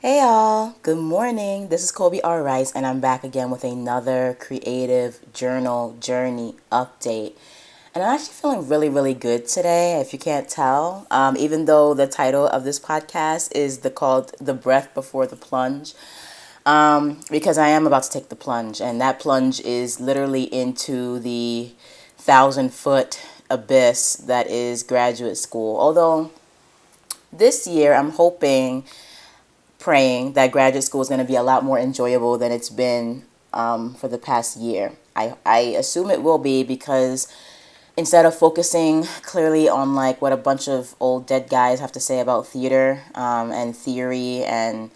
Hey y'all, good morning. This is Kobe R. Rice, and I'm back again with another creative journal journey update. And I'm actually feeling really, really good today, if you can't tell. Even though the title of this podcast is called The Breath Before the Plunge, because I am about to take the plunge, and that plunge is literally into the 1,000-foot abyss that is graduate school. Although this year I'm hoping praying that graduate school is going to be a lot more enjoyable than it's been for the past year. I assume it will be because instead of focusing clearly on like what a bunch of old dead guys have to say about theater and theory and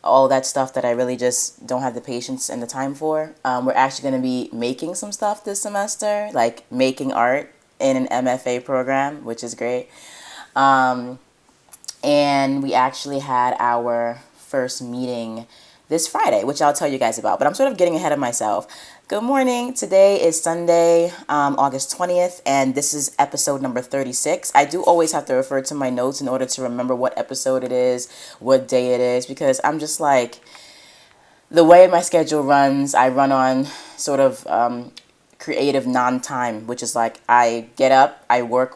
all that stuff that I really just don't have the patience and the time for, we're actually going to be making some stuff this semester, like making art in an MFA program, which is great. Um, and we actually had our first meeting this Friday, which I'll tell you guys about. But I'm sort of getting ahead of myself. Good morning. Today is Sunday, August 20th, and this is episode number 36. I do always have to refer to my notes in order to remember what episode it is, what day it is, because I'm just like, the way my schedule runs, I run on sort of creative non-time, which is like I get up, I work,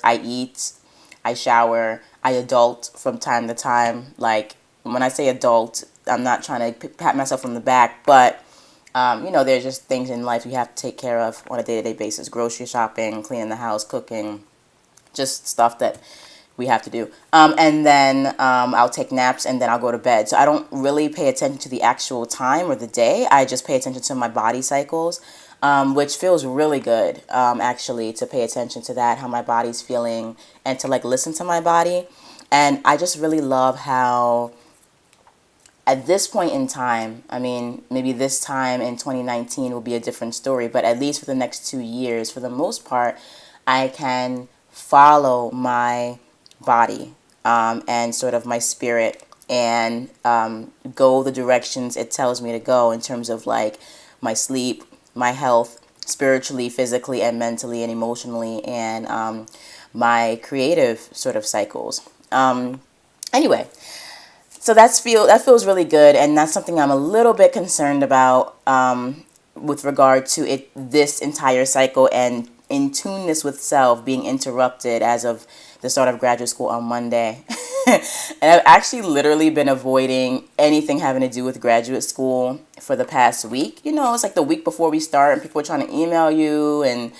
I eat, I shower, I adult from time to time. Like when I say adult, I'm not trying to pat myself on the back, but there's just things in life you have to take care of on a day-to-day basis: grocery shopping, cleaning the house, cooking, just stuff that we have to do. And then I'll take naps and then I'll go to bed. So I don't really pay attention to the actual time or the day. I just pay attention to my body cycles, which feels really good, actually, to pay attention to that, how my body's feeling, and to like listen to my body. And I just really love how at this point in time, I mean, maybe this time in 2019 will be a different story, but at least for the next 2 years, for the most part, I can follow my body and sort of my spirit and go the directions it tells me to go in terms of like my sleep, my health, spiritually, physically, and mentally and emotionally, and my creative sort of cycles. Anyway, so that feels really good, and that's something I'm a little bit concerned about with regard to it this entire cycle and in tuneness with self being interrupted as of the start of graduate school on Monday. And I've actually literally been avoiding anything having to do with graduate school for the past week. It's like the week before we start, and people are trying to email you and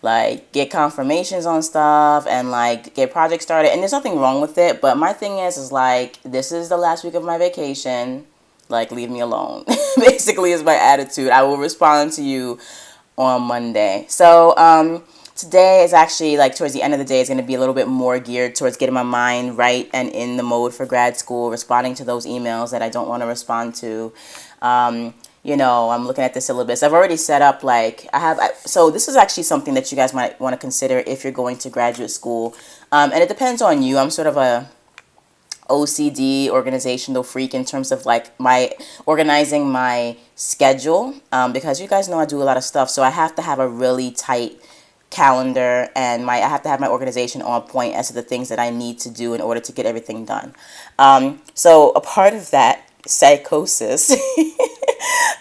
like get confirmations on stuff and like get projects started, and there's nothing wrong with it, but my thing is like, this is the last week of my vacation, like leave me alone. Basically is my attitude. I will respond to you on Monday. So today is actually like towards the end of the day is going to be a little bit more geared towards getting my mind right and in the mode for grad school, responding to those emails that I don't want to respond to. I'm looking at the syllabus. I've already set up like so this is actually something that you guys might want to consider if you're going to graduate school. And it depends on you. I'm sort of a OCD, organizational freak, in terms of like my organizing my schedule, because you guys know I do a lot of stuff, so I have to have a really tight calendar, and I have to have my organization on point as to the things that I need to do in order to get everything done. So a part of that psychosis,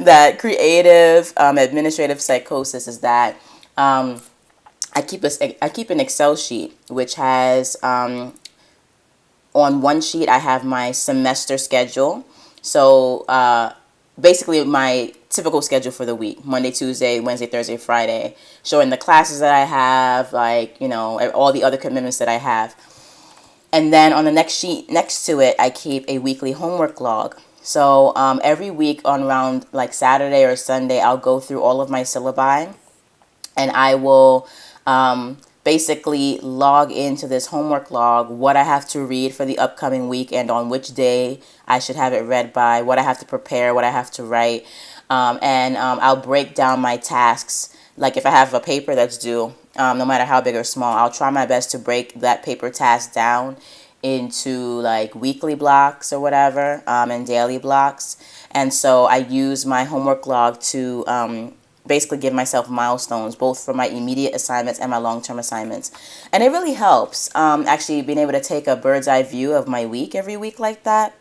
that creative administrative psychosis, is that I keep an Excel sheet which has on one sheet I have my semester schedule. So basically my typical schedule for the week: Monday, Tuesday, Wednesday, Thursday, Friday, showing the classes that I have, like, all the other commitments that I have. And then on the next sheet next to it, I keep a weekly homework log. So every week on around like Saturday or Sunday, I'll go through all of my syllabi, and I will basically log into this homework log what I have to read for the upcoming week and on which day I should have it read by, what I have to prepare, what I have to write. And I'll break down my tasks. Like if I have a paper that's due, no matter how big or small, I'll try my best to break that paper task down into like weekly blocks or whatever, and daily blocks. And so I use my homework log to basically give myself milestones, both for my immediate assignments and my long-term assignments. And it really helps, actually being able to take a bird's eye view of my week every week like that.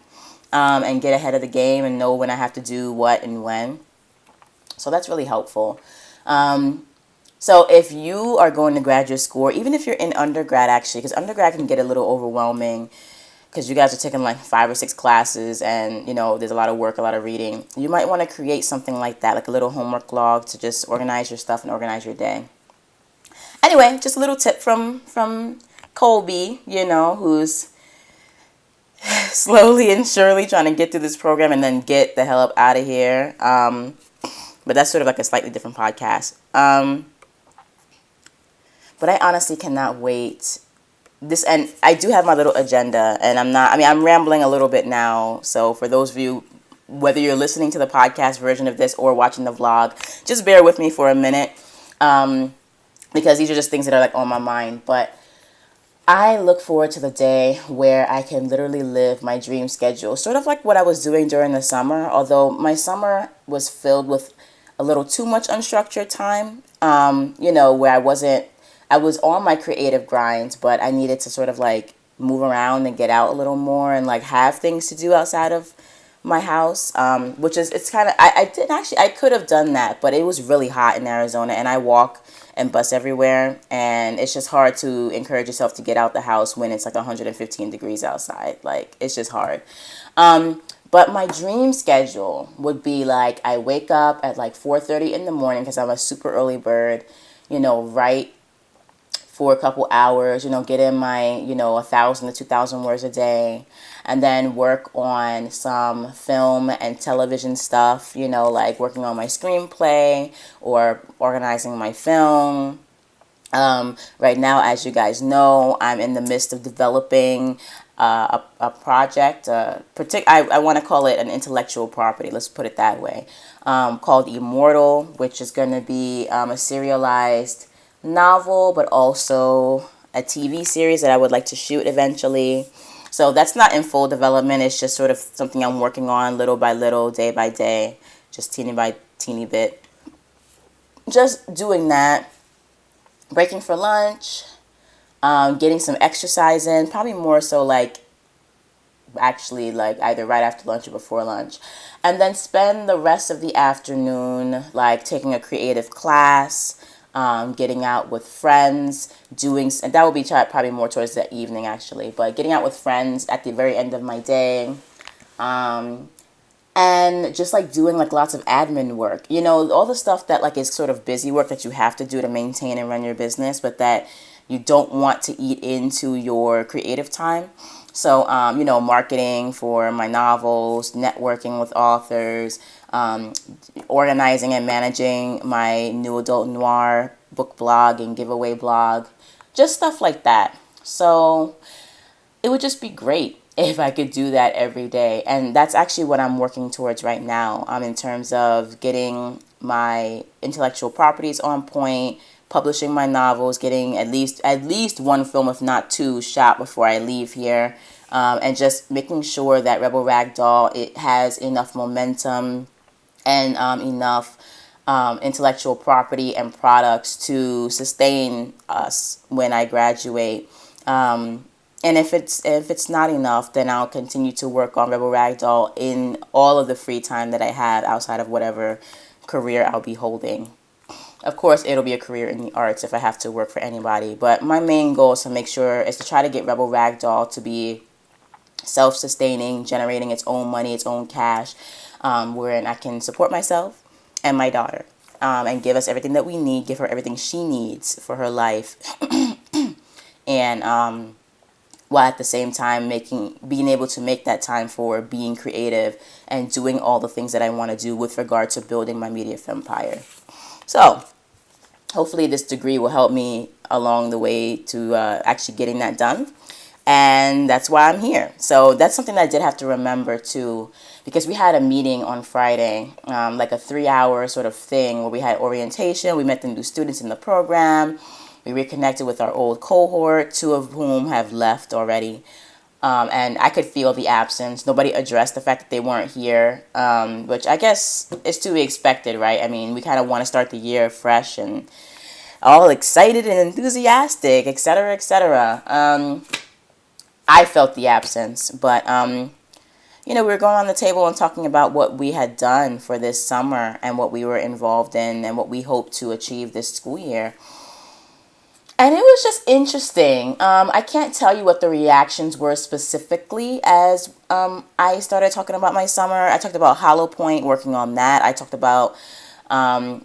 and get ahead of the game and know when I have to do what and when. So that's really helpful. So if you are going to graduate school, or even if you're in undergrad, actually, because undergrad can get a little overwhelming because you guys are taking like 5 or 6 classes and, there's a lot of work, a lot of reading. You might want to create something like that, like a little homework log to just organize your stuff and organize your day. Anyway, just a little tip from Colby, who's slowly and surely trying to get through this program and then get the hell up out of here. But that's sort of like a slightly different podcast. But I honestly cannot wait. And I do have my little agenda, and I'm rambling a little bit now. So for those of you, whether you're listening to the podcast version of this or watching the vlog, just bear with me for a minute. Because these are just things that are like on my mind. But I look forward to the day where I can literally live my dream schedule, sort of like what I was doing during the summer, although my summer was filled with a little too much unstructured time, where I was on my creative grind, but I needed to sort of like move around and get out a little more and like have things to do outside of my house, it's kind of, I could have done that, but it was really hot in Arizona and I walk and bus everywhere, and it's just hard to encourage yourself to get out the house when it's like 115 degrees outside. Like, it's just hard. But my dream schedule would be like I wake up at like 4:30 in the morning because I'm a super early bird, write for a couple hours, get in my, 1,000 to 2,000 words a day, and then work on some film and television stuff, like working on my screenplay or organizing my film. Right now, as you guys know, I'm in the midst of developing a project. I want to call it an intellectual property. Let's put it that way. Called Immortal, which is going to be a serialized novel, but also a TV series that I would like to shoot eventually. So that's not in full development. It's just sort of something I'm working on little by little, day by day, just teeny by teeny bit. Just doing that, breaking for lunch, getting some exercise in, probably more so like actually like either right after lunch or before lunch, and then spend the rest of the afternoon like taking a creative class, getting out with friends, and that will be probably more towards the evening actually, but getting out with friends at the very end of my day, and just like doing like lots of admin work, all the stuff that like is sort of busy work that you have to do to maintain and run your business, but that you don't want to eat into your creative time. So, marketing for my novels, networking with authors, organizing and managing my new adult noir book blog and giveaway blog, just stuff like that. So it would just be great if I could do that every day. And that's actually what I'm working towards right now, in terms of getting my intellectual properties on point, publishing my novels, getting at least one film, if not two, shot before I leave here, and just making sure that Rebel Ragdoll, it has enough momentum and enough intellectual property and products to sustain us when I graduate. And if it's not enough, then I'll continue to work on Rebel Ragdoll in all of the free time that I have outside of whatever career I'll be holding. Of course, it'll be a career in the arts if I have to work for anybody. But my main goal is to try to get Rebel Ragdoll to be self-sustaining, generating its own money, its own cash, wherein I can support myself and my daughter, and give us everything that we need, give her everything she needs for her life, and while at the same time being able to make that time for being creative and doing all the things that I want to do with regard to building my media empire. So hopefully this degree will help me along the way to actually getting that done. And that's why I'm here. So that's something that I did have to remember too, because we had a meeting on Friday, like a 3-hour sort of thing where we had orientation. We met the new students in the program. We reconnected with our old cohort, 2 of whom have left already. And I could feel the absence. Nobody addressed the fact that they weren't here, which I guess is to be expected, right? I mean, we kind of want to start the year fresh and all excited and enthusiastic, etc., etc. I felt the absence, but we were going on the table and talking about what we had done for this summer and what we were involved in and what we hope to achieve this school year. And it was just interesting. I can't tell you what the reactions were specifically as I started talking about my summer. I talked about Hollow Point, working on that. I talked about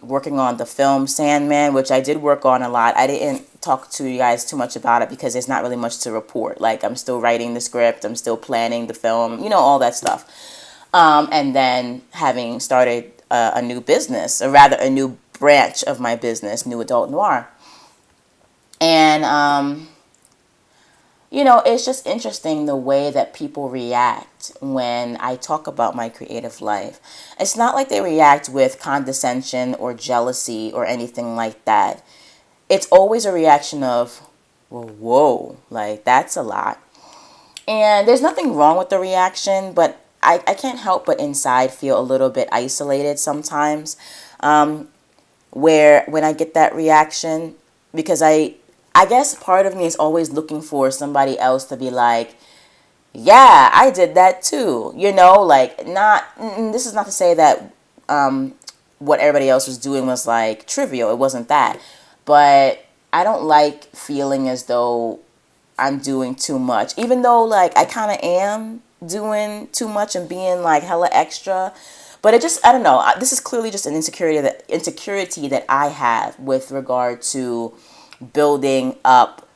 working on the film Sandman, which I did work on a lot. I didn't talk to you guys too much about it because there's not really much to report. Like, I'm still writing the script, I'm still planning the film, all that stuff. And then having started a new business, or rather a new branch of my business, New Adult Noir. And, it's just interesting the way that people react when I talk about my creative life. It's not like they react with condescension or jealousy or anything like that. It's always a reaction of, well, whoa, like, that's a lot. And there's nothing wrong with the reaction, but I can't help but inside feel a little bit isolated sometimes, where when I get that reaction, because I guess part of me is always looking for somebody else to be like, yeah, I did that too. Like, this is not to say that what everybody else was doing was like trivial. It wasn't that. But I don't like feeling as though I'm doing too much, even though like I kind of am doing too much and being like hella extra. But it just, I don't know. This is clearly just an insecurity that I have with regard to building up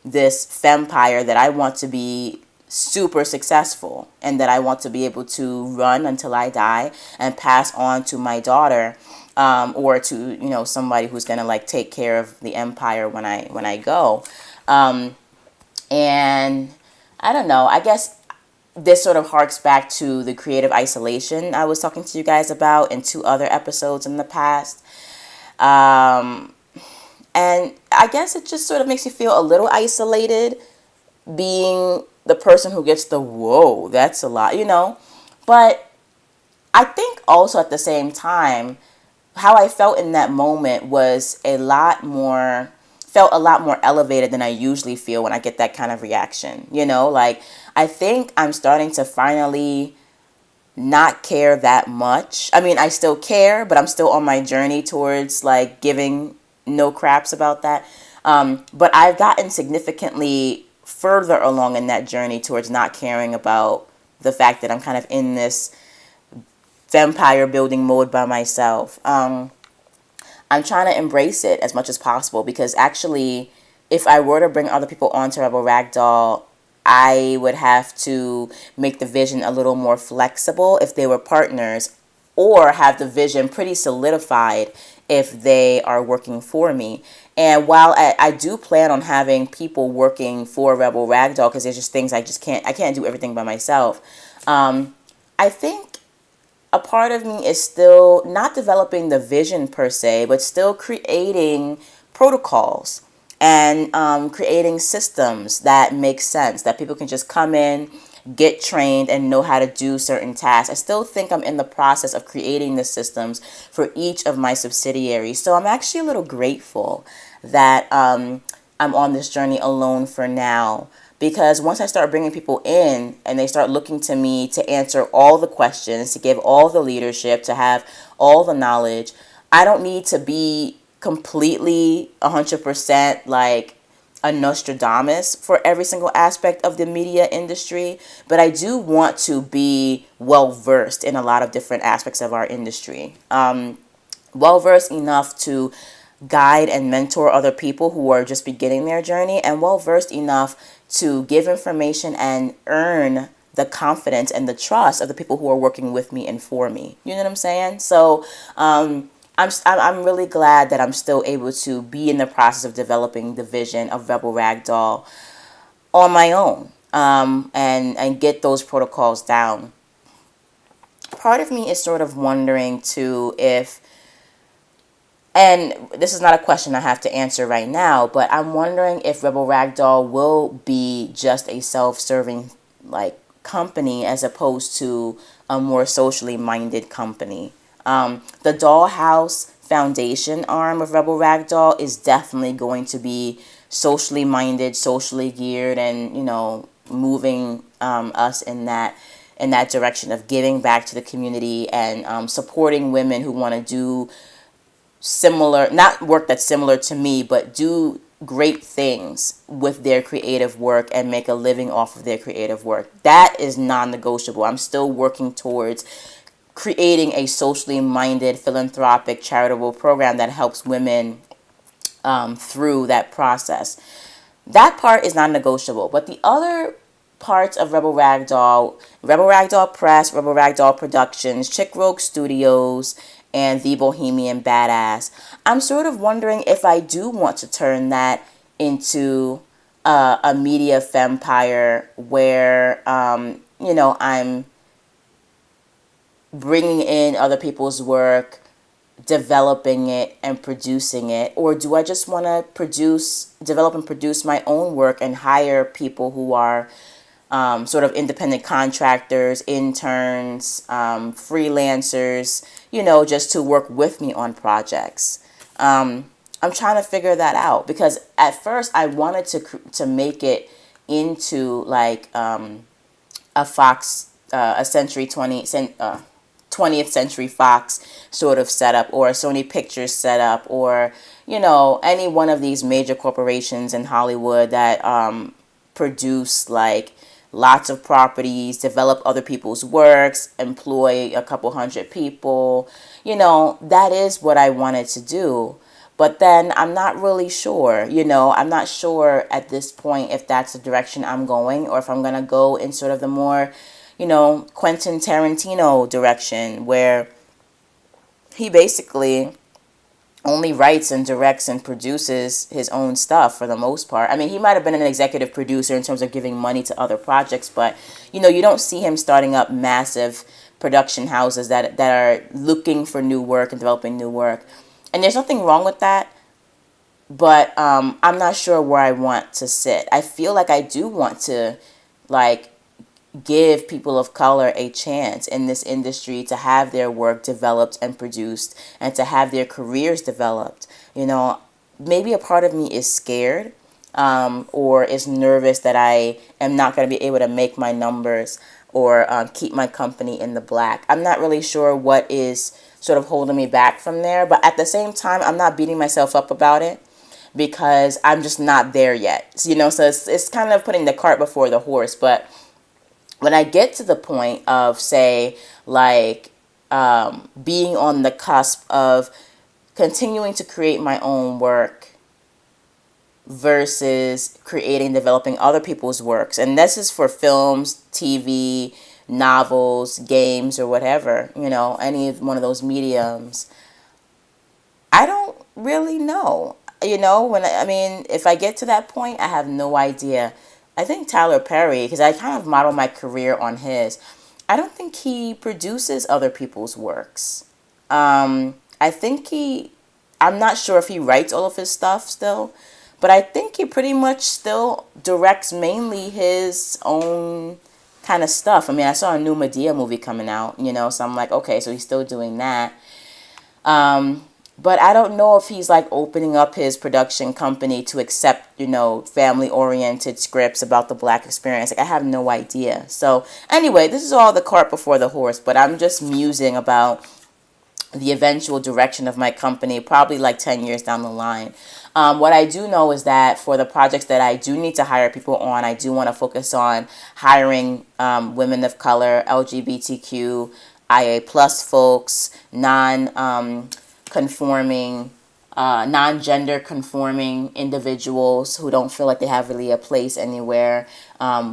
this fempire that I want to be super successful and that I want to be able to run until I die and pass on to my daughter, or to somebody who's gonna like take care of the empire when I go. And I don't know. I guess this sort of harks back to the creative isolation I was talking to you guys about in 2 other episodes in the past. And I guess it just sort of makes you feel a little isolated being the person who gets the, whoa, that's a lot, But I think also at the same time, how I felt in that moment was felt a lot more elevated than I usually feel when I get that kind of reaction. Like, I think I'm starting to finally not care that much. I mean, I still care, but I'm still on my journey towards like giving no craps about that. But I've gotten significantly further along in that journey towards not caring about the fact that I'm kind of in this vampire building mode by myself. I'm trying to embrace it as much as possible because actually, if I were to bring other people onto Rebel Ragdoll, I would have to make the vision a little more flexible if they were partners, or have the vision pretty solidified if they are working for me. And while I do plan on having people working for Rebel Ragdoll, because there's just things I can't do everything by myself, I think a part of me is still not developing the vision per se, but still creating protocols and creating systems that make sense, that people can just come in, get trained, and know how to do certain tasks. I still think I'm in the process of creating the systems for each of my subsidiaries. So I'm actually a little grateful that I'm on this journey alone for now. Because once I start bringing people in and they start looking to me to answer all the questions, to give all the leadership, to have all the knowledge, I don't need to be completely 100% like a Nostradamus for every single aspect of the media industry, but I do want to be well versed in a lot of different aspects of our industry. Well versed enough to guide and mentor other people who are just beginning their journey, and well versed enough to give information and earn the confidence and the trust of the people who are working with me and for me. You know what I'm saying? So I'm really glad that I'm still able to be in the process of developing the vision of Rebel Ragdoll on my own, and get those protocols down. Part of me is sort of wondering too if, and this is not a question I have to answer right now, but I'm wondering if Rebel Ragdoll will be just a self-serving like company as opposed to a more socially minded company. The Dollhouse Foundation arm of Rebel Ragdoll is definitely going to be socially minded, socially geared, and moving us in that in that direction of giving back to the community and supporting women who want to do similar, not work that's similar to me, but do great things with their creative work and make a living off of their creative work. That is non-negotiable. I'm still working towards creating a socially minded, philanthropic, charitable program that helps women through that process. That part is non-negotiable. But the other parts of Rebel Ragdoll Press, Rebel Ragdoll Productions, Chick Rogue Studios, and The Bohemian Badass, I'm sort of wondering if I do want to turn that into a media empire where, I'm bringing in other people's work, developing it and producing it, or do I just want to develop and produce my own work and hire people who are sort of independent contractors, interns, freelancers, just to work with me on projects. I'm trying to figure that out because at first I wanted to make it into like a Fox, a Century 20th Century Fox sort of setup, or a Sony Pictures setup, or any one of these major corporations in Hollywood that produce like lots of properties, develop other people's works, employ a couple hundred people. That is what I wanted to do. But then I'm not really sure, I'm not sure at this point if that's the direction I'm going, or if I'm going to go in sort of the more Quentin Tarantino direction, where he basically only writes and directs and produces his own stuff for the most part. I mean, he might have been an executive producer in terms of giving money to other projects, but, you don't see him starting up massive production houses that are looking for new work and developing new work. And there's nothing wrong with that, but I'm not sure where I want to sit. I feel like I do want to, give people of color a chance in this industry to have their work developed and produced and to have their careers developed. Maybe a part of me is scared or is nervous that I am not going to be able to make my numbers or keep my company in the black. I'm not really sure what is sort of holding me back from there, but at the same time, I'm not beating myself up about it because I'm just not there yet. So it's kind of putting the cart before the horse. But when I get to the point of, say, being on the cusp of continuing to create my own work versus creating, developing other people's works, and this is for films, TV, novels, games, or whatever, any one of those mediums, I don't really know. If I get to that point, I have no idea. I think Tyler Perry, because I kind of model my career on his, I don't think he produces other people's works. I'm not sure if he writes all of his stuff still, but I think he pretty much still directs mainly his own kind of stuff. I saw a new Madea movie coming out, so I'm like, okay, so he's still doing that. But I don't know if he's opening up his production company to accept, family-oriented scripts about the black experience. I have no idea. So anyway, this is all the cart before the horse, but I'm just musing about the eventual direction of my company, probably 10 years down the line. What I do know is that for the projects that I do need to hire people on, I do want to focus on hiring women of color, LGBTQ, IA plus folks, non-conforming, non-gender conforming individuals who don't feel like they have really a place anywhere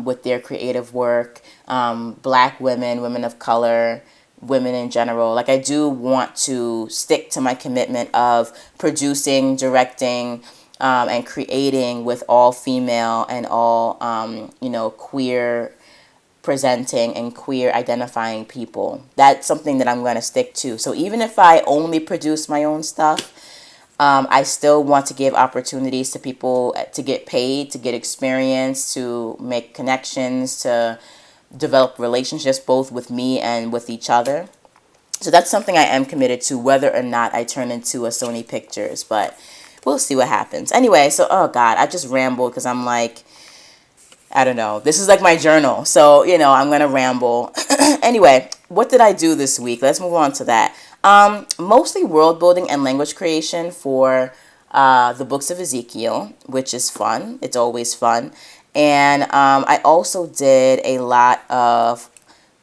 with their creative work, black women, women of color, women in general. I do want to stick to my commitment of producing, directing, and creating with all female and all, queer presenting and queer identifying people. That's something that I'm going to stick to. So even if I only produce my own stuff, I still want to give opportunities to people to get paid, to get experience, to make connections, to develop relationships both with me and with each other. So that's something I am committed to, whether or not I turn into a Sony Pictures, but we'll see what happens. Anyway, so, oh God, I just rambled because I'm I don't know. This is like my journal. So, I'm going to ramble. Anyway, what did I do this week? Let's move on to that. Mostly world building and language creation for the books of Ezekiel, which is fun. It's always fun. And I also did a lot of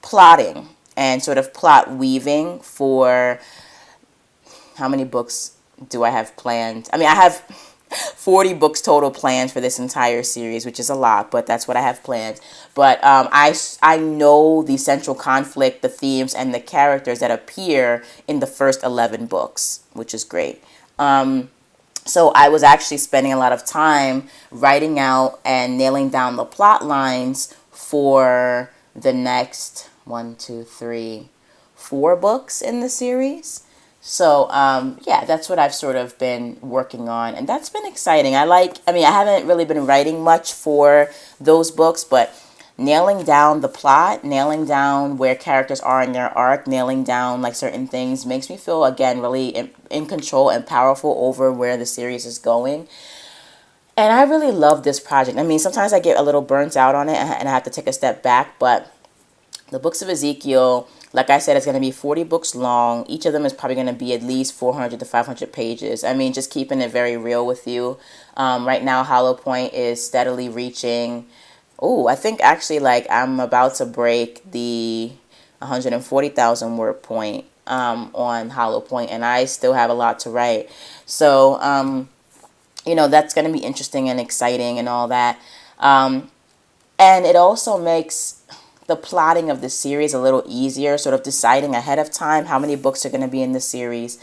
plotting and sort of plot weaving for how many books do I have planned? I mean, I have 40 books total planned for this entire series, which is a lot, but that's what I have planned. But I know the central conflict, the themes, and the characters that appear in the first 11 books, which is great. So I was actually spending a lot of time writing out and nailing down the plot lines for the next 4 books in the series. So, yeah, that's what I've sort of been working on, and that's been exciting. I haven't really been writing much for those books, but nailing down the plot, nailing down where characters are in their arc, nailing down like certain things makes me feel, again, really in control and powerful over where the series is going. And I really love this project. I mean, sometimes I get a little burnt out on it and I have to take a step back, but the books of Ezekiel, like I said, it's going to be 40 books long. Each of them is probably going to be at least 400 to 500 pages. I mean, just keeping it very real with you. Right now, Hollow Point is steadily reaching, I think actually like I'm about to break the 140,000 word point on Hollow Point, and I still have a lot to write. So, that's going to be interesting and exciting and all that. And it also makes the plotting of the series a little easier, sort of deciding ahead of time how many books are going to be in the series,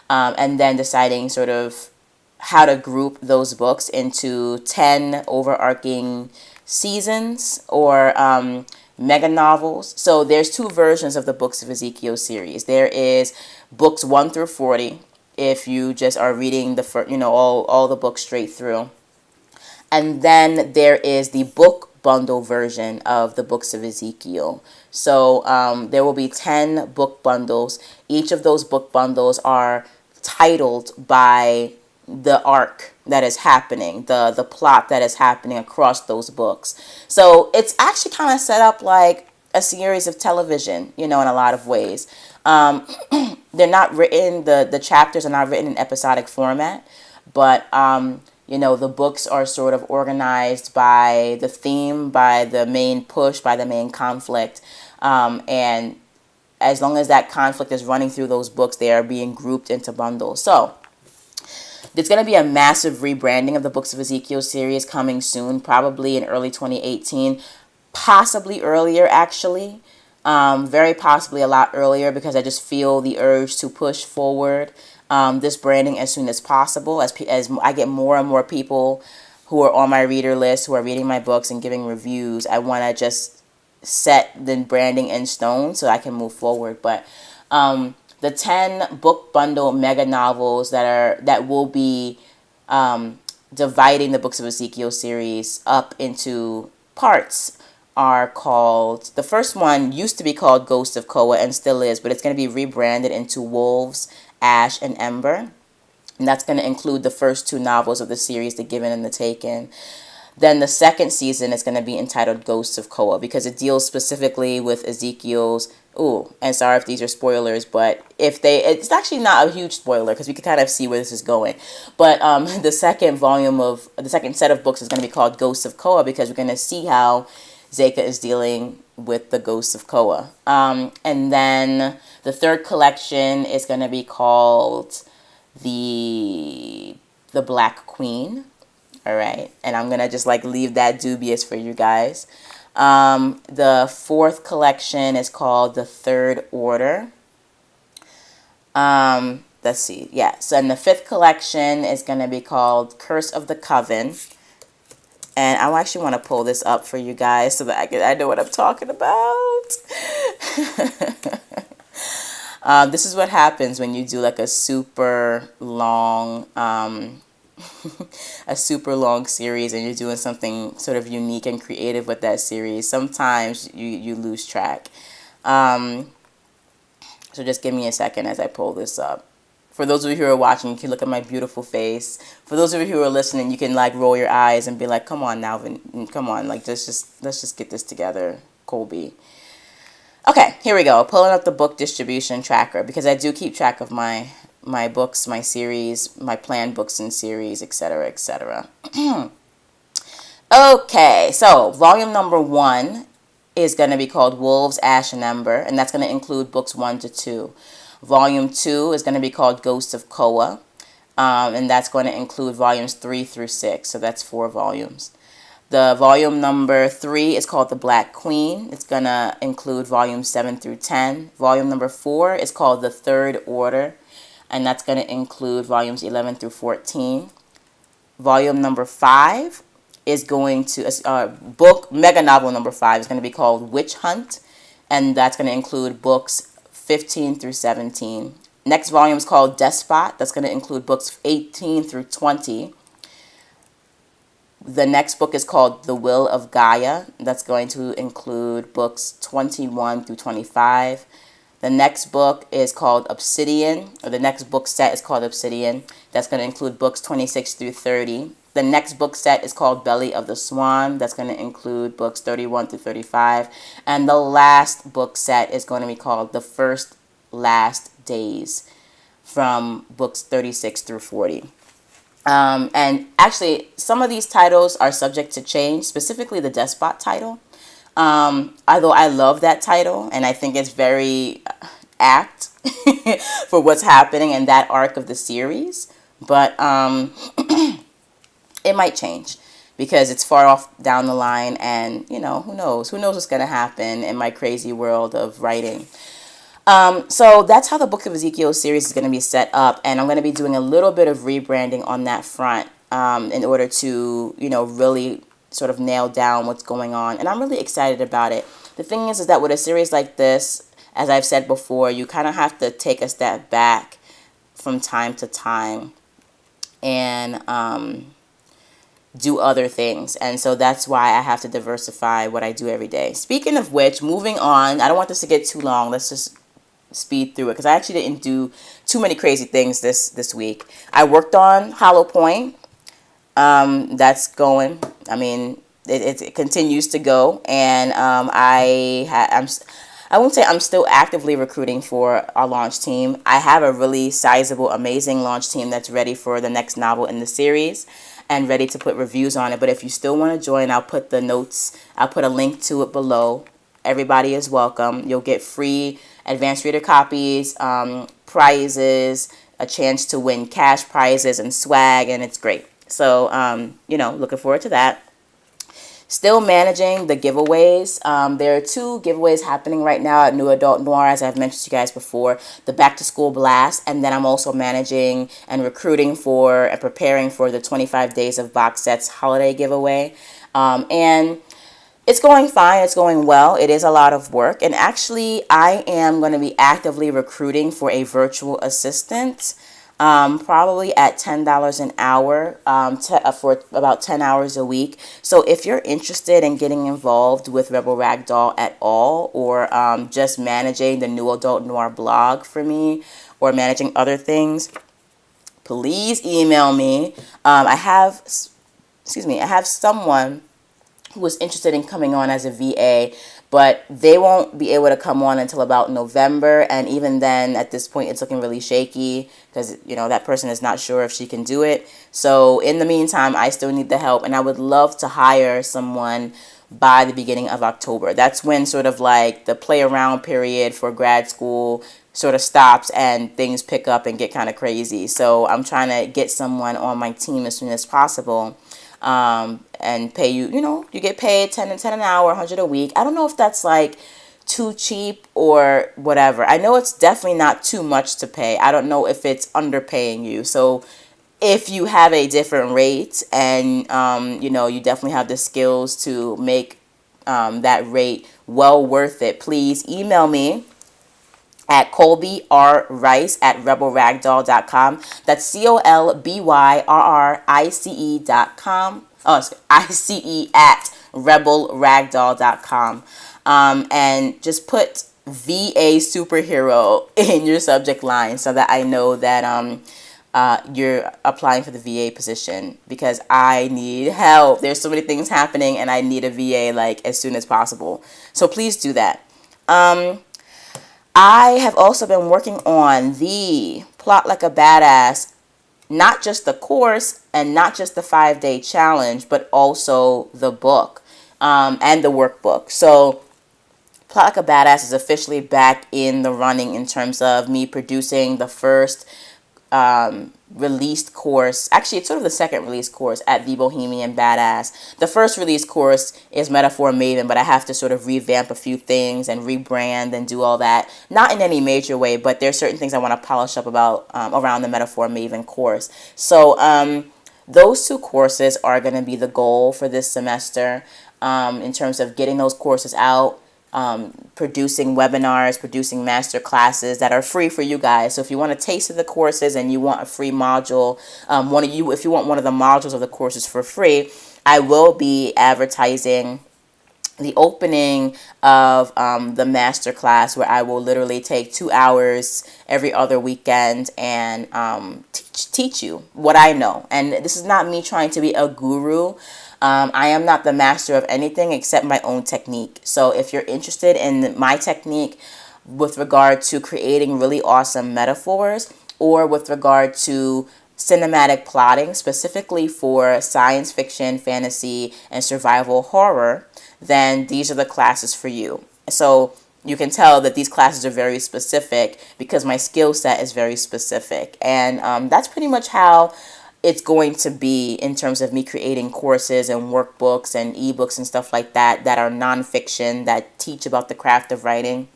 and then deciding sort of how to group those books into 10 overarching seasons or mega novels. So there's 2 versions of the books of Ezekiel series. There is books 1 through 40, if you just are reading the all the books straight through. And then there is the book bundle version of the books of Ezekiel. So there will be 10 book bundles. Each of those book bundles are titled by the arc that is happening, the plot that is happening across those books. So it's actually kind of set up like a series of television, in a lot of ways. They're not written, the chapters are not written in episodic format, but the books are sort of organized by the theme, by the main push, by the main conflict. And as long as that conflict is running through those books, they are being grouped into bundles. So there's going to be a massive rebranding of the Books of Ezekiel series coming soon, probably in early 2018, possibly earlier, actually. Very possibly a lot earlier, because I just feel the urge to push forward this branding as soon as possible. As I get more and more people who are on my reader list, who are reading my books and giving reviews, I want to just set the branding in stone so I can move forward. But the 10 book bundle mega novels that will be dividing the Books of Ezekiel series up into parts are called, the first one used to be called Ghosts of Koa and still is, but it's going to be rebranded into Wolves, Ash, and Ember. And that's going to include the first 2 novels of the series, The Given and The Taken. Then the second season is going to be entitled Ghosts of Koa, because it deals specifically with Ezekiel's, and sorry if these are spoilers, but it's actually not a huge spoiler because we can kind of see where this is going. But the second set of books is going to be called Ghosts of Koa, because we're going to see how Zeka is dealing with the Ghosts of Koa. And then the third collection is going to be called the Black Queen. All right. And I'm going to just leave that dubious for you guys. The fourth collection is called The Third Order. Let's see. Yeah. So and the fifth collection is going to be called Curse of the Coven. And I actually want to pull this up for you guys so that I know what I'm talking about. This is what happens when you do a super long series and you're doing something sort of unique and creative with that series. Sometimes you lose track. So just give me a second as I pull this up For those of you who are watching, you can look at my beautiful face. For those of you who are listening, you can like roll your eyes and be like, come on, Nalvin, come on, like let's just get this together, Colby. Okay, here we go. Pulling up the book distribution tracker because I do keep track of my books, my series, my planned books and series, etc., etc. Okay, so volume number 1 is going to be called Wolves, Ash, and Ember, and that's going to include books 1 to 2. Volume 2 is going to be called Ghosts of Koa, and that's going to include volumes 3 through 6, so that's 4 volumes. The volume number 3 is called The Black Queen. It's going to include volumes 7 through 10. Volume number 4 is called The Third Order, and that's going to include volumes 11 through 14. Volume number 5 is going to, book, mega novel number 5 is going to be called Witch Hunt, and that's going to include books 15 through 17. Next volume is called Despot. That's going to include books 18 through 20. The next book is called The Will of Gaia. That's going to include books 21 through 25. The next book is called Obsidian, or the next book set is called Obsidian. That's going to include books 26 through 30. The next book set is called Belly of the Swan. That's going to include books 31 through 35. And the last book set is going to be called The First Last Days, from books 36 through 40. And actually, some of these titles are subject to change, specifically the Despot title. Although I love that title, and I think it's very apt for what's happening in that arc of the series. But it might change because it's far off down the line, and you know, who knows what's going to happen in my crazy world of writing. So that's how the Book of Ezekiel series is going to be set up, and I'm going to be doing a little bit of rebranding on that front in order to, you know, really sort of nail down what's going on, and I'm really excited about it. The thing is that with a series like this, as I've said before, you kind of have to take a step back from time to time and do other things. And so that's why I have to diversify what I do every day. Speaking of which, moving on, I don't want this to get too long. Let's just speed through it because I actually didn't do too many crazy things this week. I worked on Hollow Point. That's going. I mean, it continues to go, and I won't say I'm still actively recruiting for our launch team. I have a really sizable, amazing launch team that's ready for the next novel in the series and ready to put reviews on it. But if you still want to join, I'll put the notes. I'll put a link to it below. Everybody is welcome. You'll get free advanced reader copies, prizes, a chance to win cash prizes and swag, and it's great. So, you know, looking forward to that. Still managing the giveaways. There are 2 giveaways happening right now at New Adult Noir, as I've mentioned to you guys before. The Back to School Blast, and then I'm also managing and recruiting for and preparing for the 25 Days of Box Sets holiday giveaway. And it's going fine. It's going well. It is a lot of work. And actually, I am going to be actively recruiting for a virtual assistant. Probably at $10 an hour for about 10 hours a week. So if you're interested in getting involved with Rebel Ragdoll at all, or just managing the New Adult Noir blog for me, or managing other things, please email me. I have someone who is interested in coming on as a VA, but they won't be able to come on until about November, and even then, at this point, it's looking really shaky because, you know, that person is not sure if she can do it. So in the meantime, I still need the help, and I would love to hire someone by the beginning of October. That's when sort of like the play around period for grad school sort of stops and things pick up and get kind of crazy. So I'm trying to get someone on my team as soon as possible. And pay you, you know, you get paid 10 an hour, 100 a week. I don't know if that's like too cheap or whatever. I know it's definitely not too much to pay. I don't know if it's underpaying you. So if you have a different rate and, you know, you definitely have the skills to make that rate well worth it, please email me at colbyrrice@rebelragdoll.com. That's COLBYRRICE.com. Oh, ICE at rebelragdoll.com. And just put VA superhero in your subject line so that I know that you're applying for the VA position, because I need help. There's so many things happening and I need a VA like as soon as possible. So please do that. I have also been working on the Plot Like a Badass, not just the course and not just the 5-day challenge, but also the book and the workbook. So Plot Like a Badass is officially back in the running in terms of me producing the first released course. Actually, it's sort of the second released course at The Bohemian Badass. The first released course is Metaphor Maven, but I have to sort of revamp a few things and rebrand and do all that. Not in any major way, but there's certain things I want to polish up about around the Metaphor Maven course. So those two courses are going to be the goal for this semester in terms of getting those courses out. Producing webinars, producing master classes that are free for you guys. So if you want a taste of the courses and you want a free module, if you want one of the modules of the courses for free, I will be advertising the opening of the master class, where I will literally take 2 hours every other weekend and teach you what I know. And this is not me trying to be a guru. I am not the master of anything except my own technique. So if you're interested in my technique with regard to creating really awesome metaphors, or with regard to cinematic plotting, specifically for science fiction, fantasy, and survival horror, then these are the classes for you. So you can tell that these classes are very specific because my skill set is very specific. And that's pretty much how it's going to be in terms of me creating courses and workbooks and ebooks and stuff like that that are nonfiction, that teach about the craft of writing.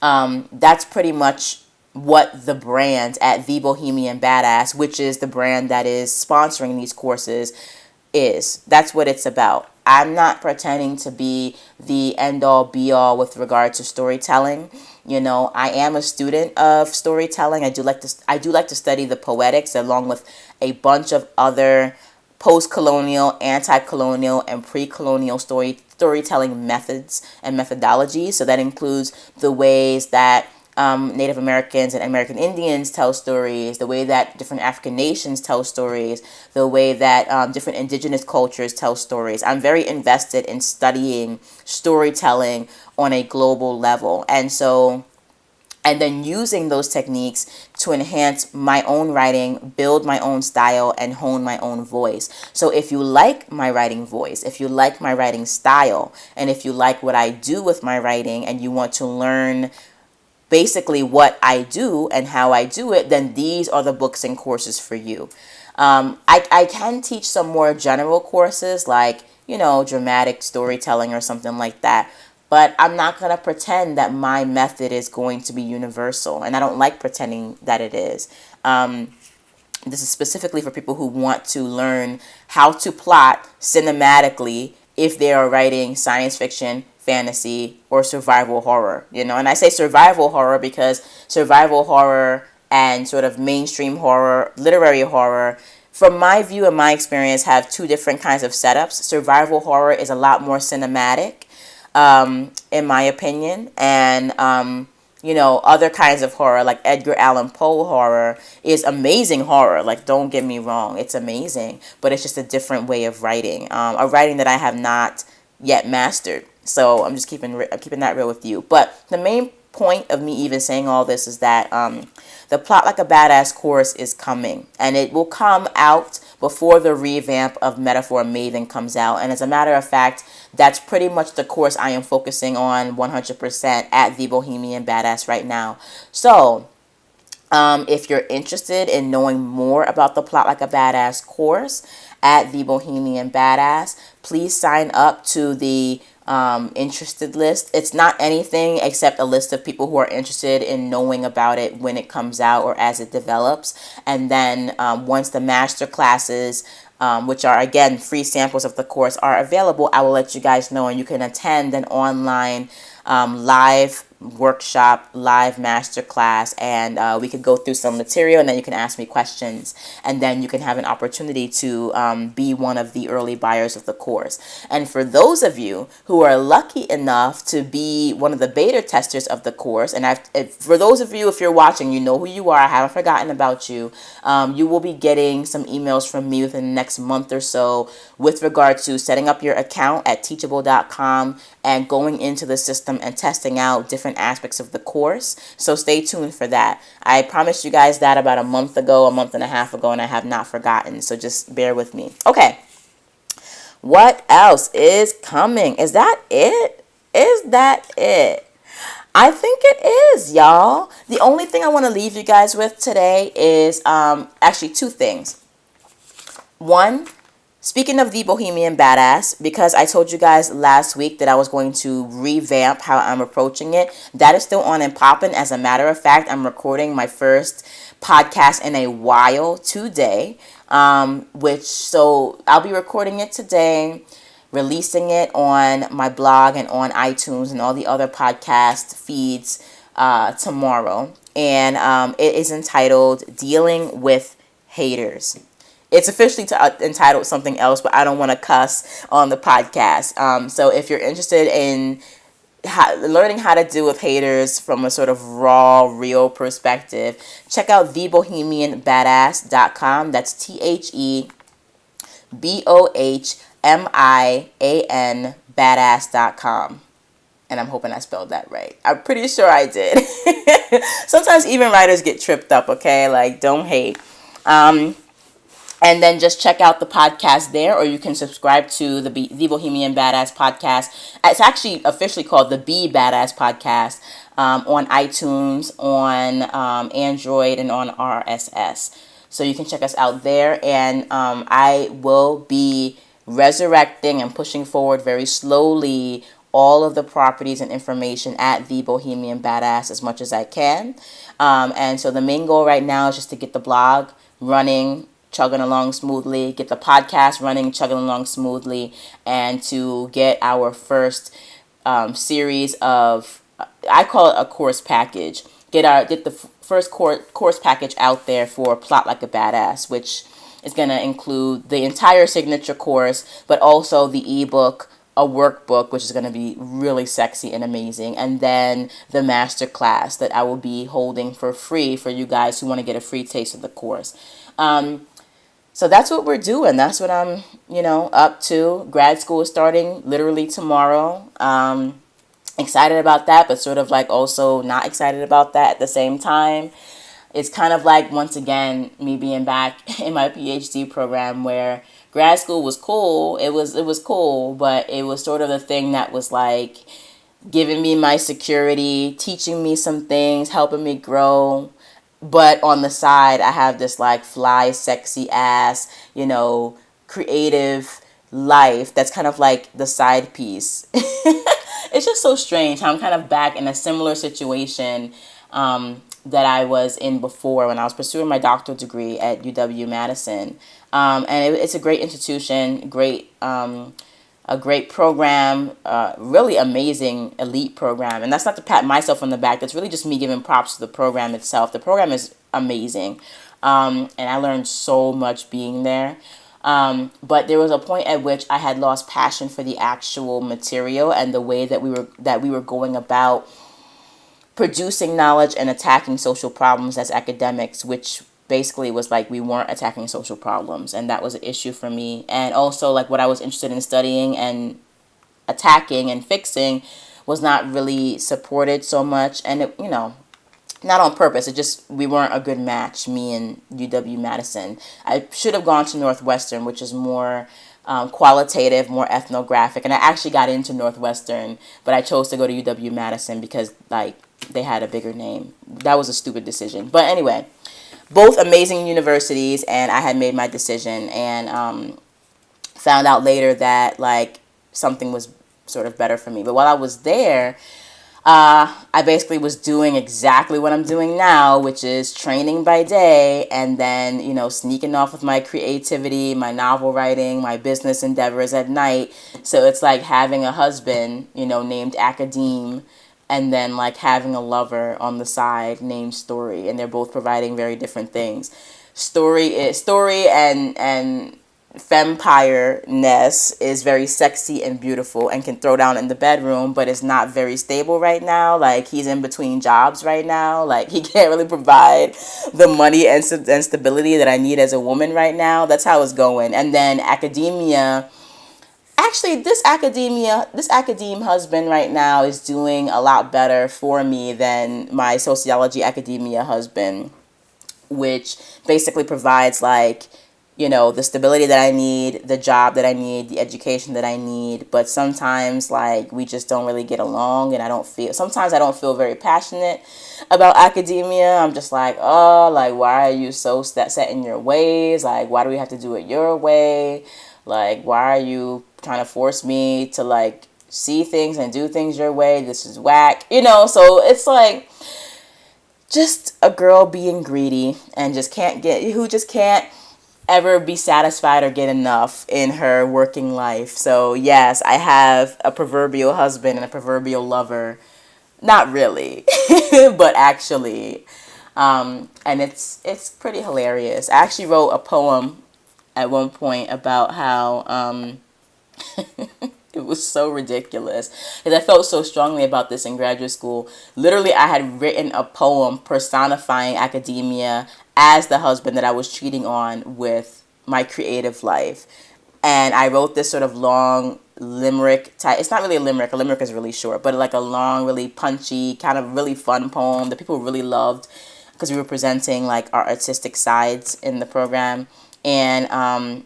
That's pretty much what the brand at The Bohemian Badass, which is the brand that is sponsoring these courses, is. That's what it's about. I'm not pretending to be the end-all be-all with regard to storytelling. You know, I am a student of storytelling. I do like to study the poetics along with a bunch of other post-colonial, anti-colonial, and pre-colonial storytelling methods and methodologies. So that includes the ways that Native Americans and American Indians tell stories, the way that different African nations tell stories, the way that different indigenous cultures tell stories. I'm very invested in studying storytelling on a global level. And then using those techniques to enhance my own writing, build my own style, and hone my own voice. So if you like my writing voice, if you like my writing style, and if you like what I do with my writing, and you want to learn basically what I do and how I do it, then these are the books and courses for you. I can teach some more general courses like, dramatic storytelling or something like that. But I'm not going to pretend that my method is going to be universal. And I don't like pretending that it is. This is specifically for people who want to learn how to plot cinematically if they are writing science fiction, fantasy, or survival horror. And I say survival horror because survival horror and sort of mainstream horror, literary horror, from my view and my experience, have two different kinds of setups. Survival horror is a lot more cinematic, in my opinion, and other kinds of horror like Edgar Allan Poe horror is amazing horror. Like, don't get me wrong, it's amazing, but it's just a different way of writing, a writing that I have not yet mastered. So I'm just keeping that real with you. But the main point of me even saying all this is that the Plot Like a Badass course is coming, and it will come out before the revamp of Metaphor Maven comes out. And as a matter of fact, that's pretty much the course I am focusing on 100% at The Bohemian Badass right now. So if you're interested in knowing more about the Plot Like a Badass course at The Bohemian Badass, please sign up to the interested list. It's not anything except a list of people who are interested in knowing about it when it comes out or as it develops. And then once the master classes, which are again free samples of the course, are available, I will let you guys know, and you can attend an online live workshop, live masterclass, and we could go through some material, and then you can ask me questions, and then you can have an opportunity to be one of the early buyers of the course. And for those of you who are lucky enough to be one of the beta testers of the course, and for those of you, if you're watching, you know who you are, I haven't forgotten about you. You will be getting some emails from me within the next month or so with regard to setting up your account at teachable.com and going into the system and testing out different aspects of the course. So stay tuned for that. I promised you guys that about a month and a half ago, and I have not forgotten. So just bear with me. Okay. What else is coming? Is that it? Is that it? I think it is, y'all. The only thing I want to leave you guys with today is actually two things. One, speaking of the Bohemian Badass, because I told you guys last week that I was going to revamp how I'm approaching it, that is still on and popping. As a matter of fact, I'm recording my first podcast in a while today, so I'll be recording it today, releasing it on my blog and on iTunes and all the other podcast feeds tomorrow. And it is entitled Dealing with Haters. It's officially entitled something else, but I don't want to cuss on the podcast. So if you're interested in learning how to deal with haters from a sort of raw, real perspective, check out thebohemianbadass.com. That's THEBOHMIAN badass.com. And I'm hoping I spelled that right. I'm pretty sure I did. Sometimes even writers get tripped up, okay? Like, don't hate. And then just check out the podcast there, or you can subscribe to the Bohemian Badass podcast. It's actually officially called the Be Badass podcast on iTunes, on Android, and on RSS. So you can check us out there, and I will be resurrecting and pushing forward very slowly all of the properties and information at the Bohemian Badass as much as I can. And so the main goal right now is just to get the blog running, chugging along smoothly, get the podcast running, chugging along smoothly, and to get our first series of, I call it a course package, get the first course package out there for Plot Like a Badass, which is going to include the entire signature course, but also the ebook, a workbook, which is going to be really sexy and amazing, and then the master class that I will be holding for free for you guys who want to get a free taste of the course. So that's what we're doing. That's what I'm, up to. Grad school is starting literally tomorrow. Excited about that, but sort of like also not excited about that at the same time. It's kind of like, once again, me being back in my PhD program where grad school was cool. It was cool, but it was sort of the thing that was like giving me my security, teaching me some things, helping me grow. But on the side, I have this like fly, sexy ass, creative life that's kind of like the side piece. It's just so strange how I'm kind of back in a similar situation that I was in before when I was pursuing my doctoral degree at UW-Madison. And it's a great institution, a great program, really amazing elite program. And that's not to pat myself on the back. That's really just me giving props to the program itself. The program is amazing. And I learned so much being there. But there was a point at which I had lost passion for the actual material and the way that we were going about producing knowledge and attacking social problems as academics, which basically was like we weren't attacking social problems, and that was an issue for me. And also like what I was interested in studying and attacking and fixing was not really supported so much, and it, not on purpose. It just, we weren't a good match, me and UW-Madison. I should have gone to Northwestern, which is more qualitative, more ethnographic, and I actually got into Northwestern, but I chose to go to UW-Madison because like they had a bigger name. That was a stupid decision, but anyway, both amazing universities, and I had made my decision, and found out later that like something was sort of better for me. But while I was there, I basically was doing exactly what I'm doing now, which is training by day and then, sneaking off with my creativity, my novel writing, my business endeavors at night. So it's like having a husband, named Academe, and then like having a lover on the side named Story, and they're both providing very different things. Story and Vampire Ness is very sexy and beautiful and can throw down in the bedroom, but is not very stable right now. Like, he's in between jobs right now. Like, he can't really provide the money and stability that I need as a woman right now. That's how it's going. And then Academia. Actually, this academe husband right now is doing a lot better for me than my sociology academia husband, which basically provides like, the stability that I need, the job that I need, the education that I need. But sometimes like we just don't really get along, and sometimes I don't feel very passionate about academia. I'm just like, oh, like, why are you so set in your ways? Like, why do we have to do it your way? Like, why are you trying to force me to like see things and do things your way? This is whack. So it's like just a girl being greedy and who just can't ever be satisfied or get enough in her working life. So yes, I have a proverbial husband and a proverbial lover. Not really, but actually. And it's pretty hilarious. I actually wrote a poem at one point about how it was so ridiculous because I felt so strongly about this in graduate school. Literally, I had written a poem personifying academia as the husband that I was cheating on with my creative life. And I wrote this sort of long limerick type. It's not really a limerick. A limerick is really short, but like a long, really punchy, kind of really fun poem that people really loved because we were presenting like our artistic sides in the program. And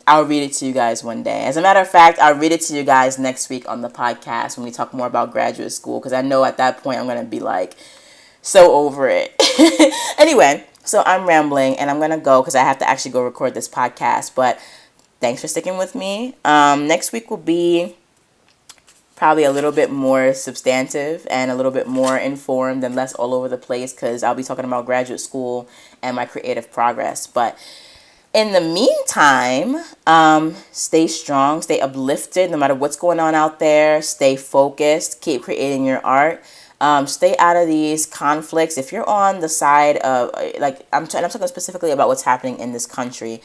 I'll read it to you guys one day. As a matter of fact, I'll read it to you guys next week on the podcast when we talk more about graduate school, because I know at that point I'm going to be like so over it. Anyway, so I'm rambling and I'm going to go because I have to actually go record this podcast. But thanks for sticking with me. Next week will be probably a little bit more substantive and a little bit more informed and less all over the place, because I'll be talking about graduate school and my creative progress. But in the meantime, stay strong, stay uplifted no matter what's going on out there. Stay focused, keep creating your art. Stay out of these conflicts. If you're on the side of, like, I'm talking specifically about what's happening in this country.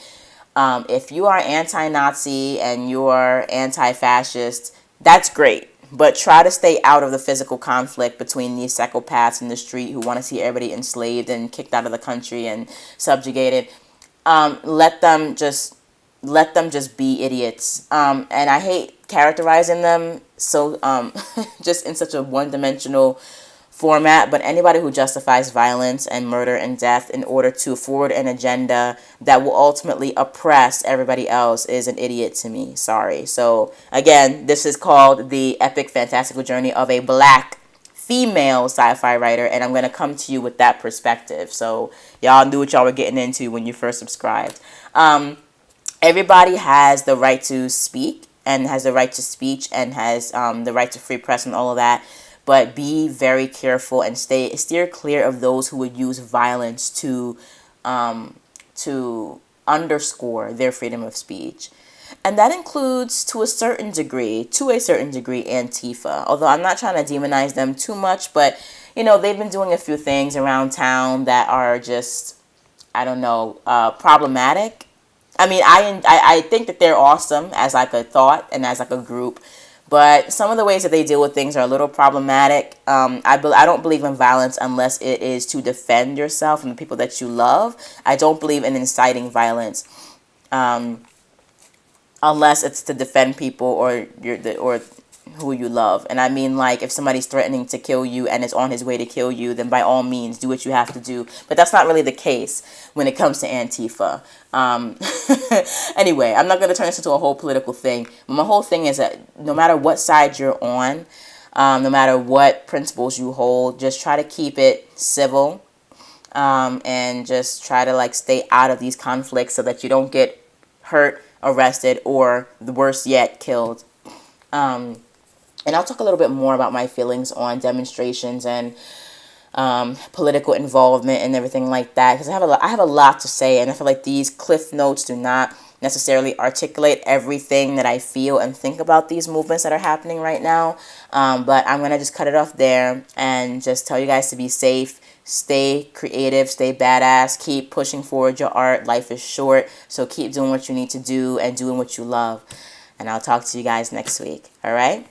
If you are anti-Nazi and you're anti-fascist, that's great. But try to stay out of the physical conflict between these psychopaths in the street who want to see everybody enslaved and kicked out of the country and subjugated. Let them just be idiots. And I hate characterizing them so just in such a one-dimensional format, but anybody who justifies violence and murder and death in order to forward an agenda that will ultimately oppress everybody else is an idiot to me. Sorry. So again, this is called The Epic Fantastical Journey of a Black Female Sci-Fi Writer, and I'm going to come to you with that perspective. So y'all knew what y'all were getting into when you first subscribed. Everybody has the right to speak and has the right to speech and has the right to free press and all of that. But be very careful and steer clear of those who would use violence to underscore their freedom of speech. And that includes, to a certain degree, Antifa. Although I'm not trying to demonize them too much, but, they've been doing a few things around town that are just, I don't know, problematic. I mean, I think that they're awesome as like a thought and as like a group. But some of the ways that they deal with things are a little problematic. I don't believe in violence unless it is to defend yourself and the people that you love. I don't believe in inciting violence unless it's to defend people or who you love. And I mean, like, if somebody's threatening to kill you and is on his way to kill you, then by all means do what you have to do. But that's not really the case when it comes to Antifa. Anyway, I'm not going to turn this into a whole political thing. My whole thing is that no matter what side you're on, no matter what principles you hold, just try to keep it civil, and just try to like stay out of these conflicts so that you don't get hurt, arrested, or the worst yet, killed. And I'll talk a little bit more about my feelings on demonstrations and political involvement and everything like that, because I have a lot to say, and I feel like these cliff notes do not necessarily articulate everything that I feel and think about these movements that are happening right now. But I'm going to just cut it off there and just tell you guys to be safe, stay creative, stay badass, keep pushing forward your art. Life is short, so keep doing what you need to do and doing what you love. And I'll talk to you guys next week. All right?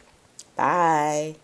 Bye.